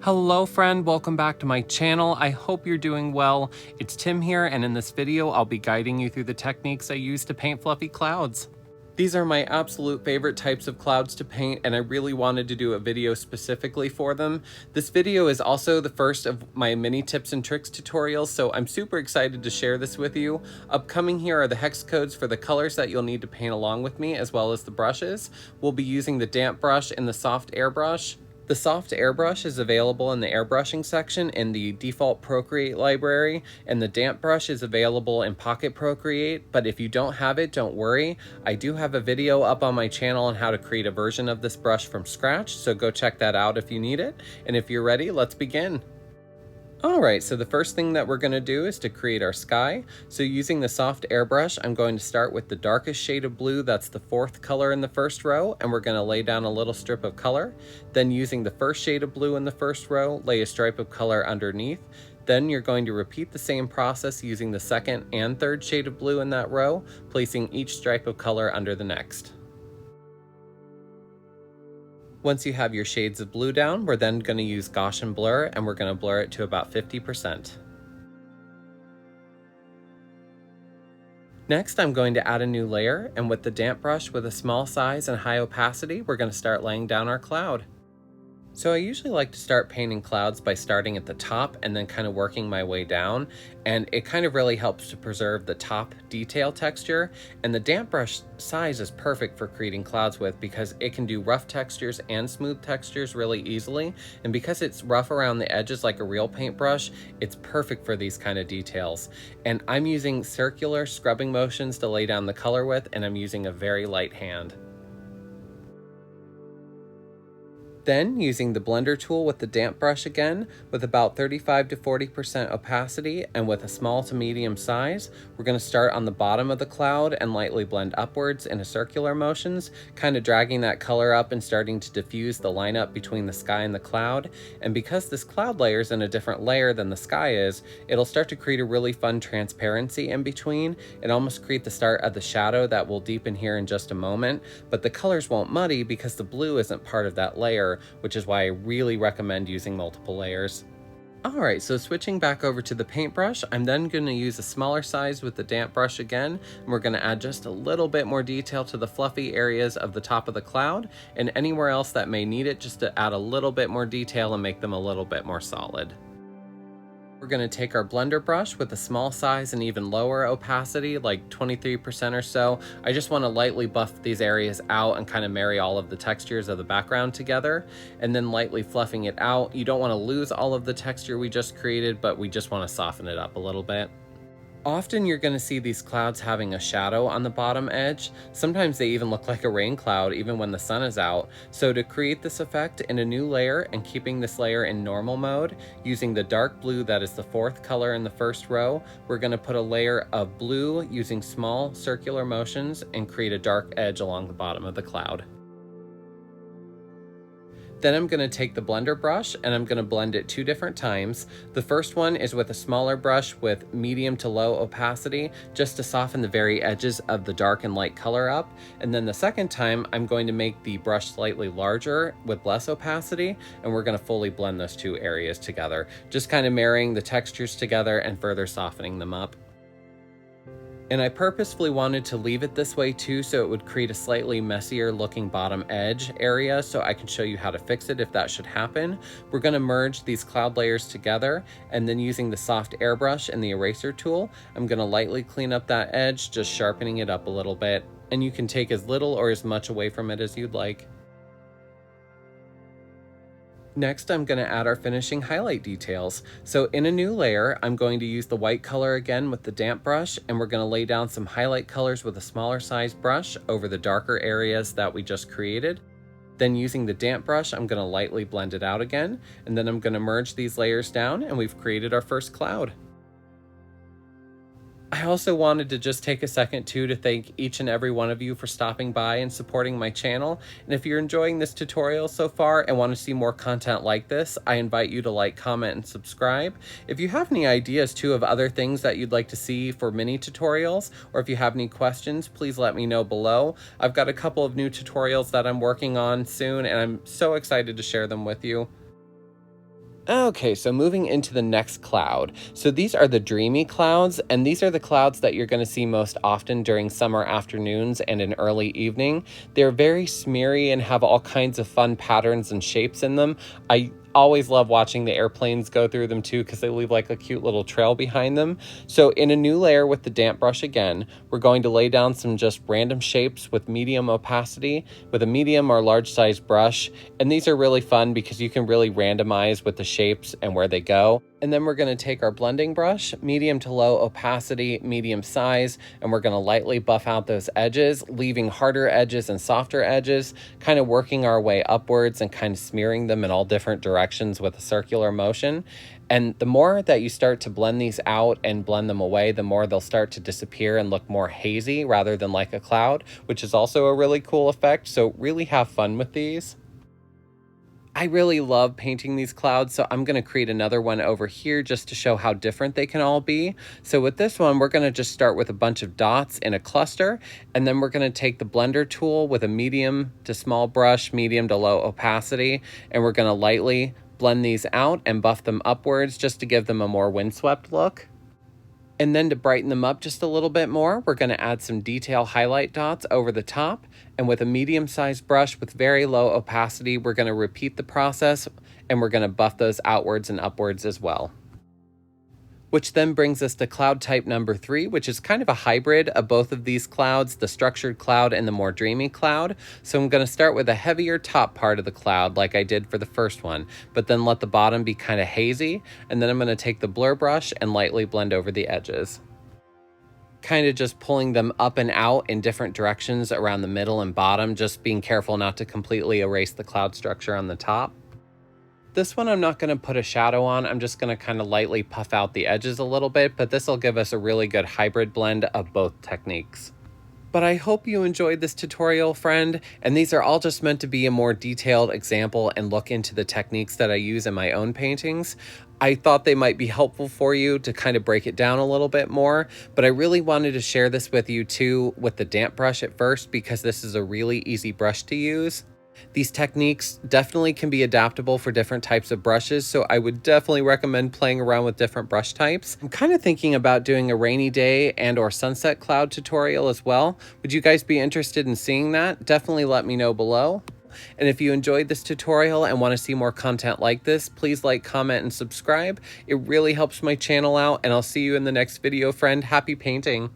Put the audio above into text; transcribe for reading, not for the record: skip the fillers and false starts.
Hello friend, welcome back to my channel. I hope you're doing well. It's Tim here, and in this video I'll be guiding you through the techniques I use to paint fluffy clouds. These are my absolute favorite types of clouds to paint, and I really wanted to do a video specifically for them. This video is also the first of my mini tips and tricks tutorials, so I'm super excited to share this with you. Upcoming here are the hex codes for the colors that you'll need to paint along with me, as well as the brushes. We'll be using the damp brush and the soft airbrush. The soft airbrush is available in the airbrushing section in the default Procreate library, and the damp brush is available in Pocket Procreate, but if you don't have it, don't worry. I do have a video up on my channel on how to create a version of this brush from scratch, so go check that out if you need it. And if you're ready, let's begin. Alright, so the first thing that we're going to do is to create our sky. So using the soft airbrush, I'm going to start with the darkest shade of blue, that's the fourth color in the first row, and we're going to lay down a little strip of color. Then using the first shade of blue in the first row, lay a stripe of color underneath. Then you're going to repeat the same process using the second and third shade of blue in that row, placing each stripe of color under the next. Once you have your shades of blue down, we're then going to use Gaussian blur, and we're going to blur it to about 50%. Next, I'm going to add a new layer, and with the damp brush with a small size and high opacity, we're going to start laying down our cloud. So I usually like to start painting clouds by starting at the top and then kind of working my way down, and it kind of really helps to preserve the top detail texture. And the damp brush size is perfect for creating clouds with, because it can do rough textures and smooth textures really easily, and because it's rough around the edges like a real paintbrush, it's perfect for these kind of details. And I'm using circular scrubbing motions to lay down the color with, and I'm using a very light hand. Then, using the blender tool with the damp brush again, with about 35 to 40% opacity and with a small to medium size, we're going to start on the bottom of the cloud and lightly blend upwards in a circular motions, kind of dragging that color up and starting to diffuse the lineup between the sky and the cloud. And because this cloud layer is in a different layer than the sky is, it'll start to create a really fun transparency in between and almost create the start of the shadow that will deepen here in just a moment. But the colors won't muddy because the blue isn't part of that layer, which is why I really recommend using multiple layers. Alright, so switching back over to the paintbrush, I'm then going to use a smaller size with the damp brush again, and we're going to add just a little bit more detail to the fluffy areas of the top of the cloud, and anywhere else that may need it, just to add a little bit more detail and make them a little bit more solid. We're going to take our blender brush with a small size and even lower opacity, like 23% or so. I just want to lightly buff these areas out and kind of marry all of the textures of the background together, and then lightly fluffing it out. You don't want to lose all of the texture we just created, but we just want to soften it up a little bit. Often you're going to see these clouds having a shadow on the bottom edge. Sometimes they even look like a rain cloud even when the sun is out. So to create this effect in a new layer and keeping this layer in normal mode, using the dark blue that is the fourth color in the first row, we're going to put a layer of blue using small circular motions and create a dark edge along the bottom of the cloud. Then I'm going to take the blender brush and I'm going to blend it 2 different times. The first one is with a smaller brush with medium to low opacity, just to soften the very edges of the dark and light color up. And then the second time, I'm going to make the brush slightly larger with less opacity, and we're going to fully blend those 2 areas together, just kind of marrying the textures together and further softening them up. And I purposefully wanted to leave it this way too, so it would create a slightly messier looking bottom edge area, so I can show you how to fix it if that should happen. We're going to merge these cloud layers together, and then using the soft airbrush and the eraser tool, I'm going to lightly clean up that edge, just sharpening it up a little bit. And you can take as little or as much away from it as you'd like. Next, I'm going to add our finishing highlight details. So in a new layer, I'm going to use the white color again with the damp brush, and we're going to lay down some highlight colors with a smaller size brush over the darker areas that we just created. Then using the damp brush, I'm going to lightly blend it out again, and then I'm going to merge these layers down, and we've created our first cloud. I also wanted to just take a second too to thank each and every one of you for stopping by and supporting my channel. And if you're enjoying this tutorial so far and want to see more content like this, I invite you to like, comment, and subscribe. If you have any ideas too of other things that you'd like to see for mini tutorials, or if you have any questions, please let me know below. I've got a couple of new tutorials that I'm working on soon, and I'm so excited to share them with you. Okay, so moving into the next cloud. So these are the Dreamy clouds, and these are the clouds that you're going to see most often during summer afternoons and in early evening. They're very smeary and have all kinds of fun patterns and shapes in them. I always love watching the airplanes go through them too because they leave like a cute little trail behind them. So in a new layer with the damp brush again, we're going to lay down some just random shapes with medium opacity with a medium or large size brush. And these are really fun because you can really randomize with the shapes and where they go. And then we're going to take our blending brush, medium to low opacity, medium size, and we're going to lightly buff out those edges, leaving harder edges and softer edges, kind of working our way upwards and kind of smearing them in all different directions with a circular motion. And the more that you start to blend these out and blend them away, the more they'll start to disappear and look more hazy rather than like a cloud, which is also a really cool effect. So really have fun with these. I really love painting these clouds, so I'm going to create another one over here just to show how different they can all be. So with this one, we're going to just start with a bunch of dots in a cluster, and then we're going to take the blender tool with a medium to small brush, medium to low opacity, and we're going to lightly blend these out and buff them upwards just to give them a more windswept look. And then to brighten them up just a little bit more, we're going to add some detail highlight dots over the top. And with a medium-sized brush with very low opacity, we're going to repeat the process and we're going to buff those outwards and upwards as well. Which then brings us to cloud type number 3, which is kind of a hybrid of both of these clouds, the structured cloud and the more dreamy cloud. So I'm going to start with a heavier top part of the cloud like I did for the first one, but then let the bottom be kind of hazy. And then I'm going to take the blur brush and lightly blend over the edges. Kind of just pulling them up and out in different directions around the middle and bottom, just being careful not to completely erase the cloud structure on the top. This one I'm not going to put a shadow on, I'm just going to kind of lightly puff out the edges a little bit, but this will give us a really good hybrid blend of both techniques. But I hope you enjoyed this tutorial, friend, and these are all just meant to be a more detailed example and look into the techniques that I use in my own paintings. I thought they might be helpful for you to kind of break it down a little bit more, but I really wanted to share this with you too with the damp brush at first because this is a really easy brush to use. These techniques definitely can be adaptable for different types of brushes, so I would definitely recommend playing around with different brush types. I'm kind of thinking about doing a rainy day and or sunset cloud tutorial as well. Would you guys be interested in seeing that? Definitely let me know below. And if you enjoyed this tutorial and want to see more content like this, please like, comment, and subscribe. It really helps my channel out, and I'll see you in the next video, friend. Happy painting!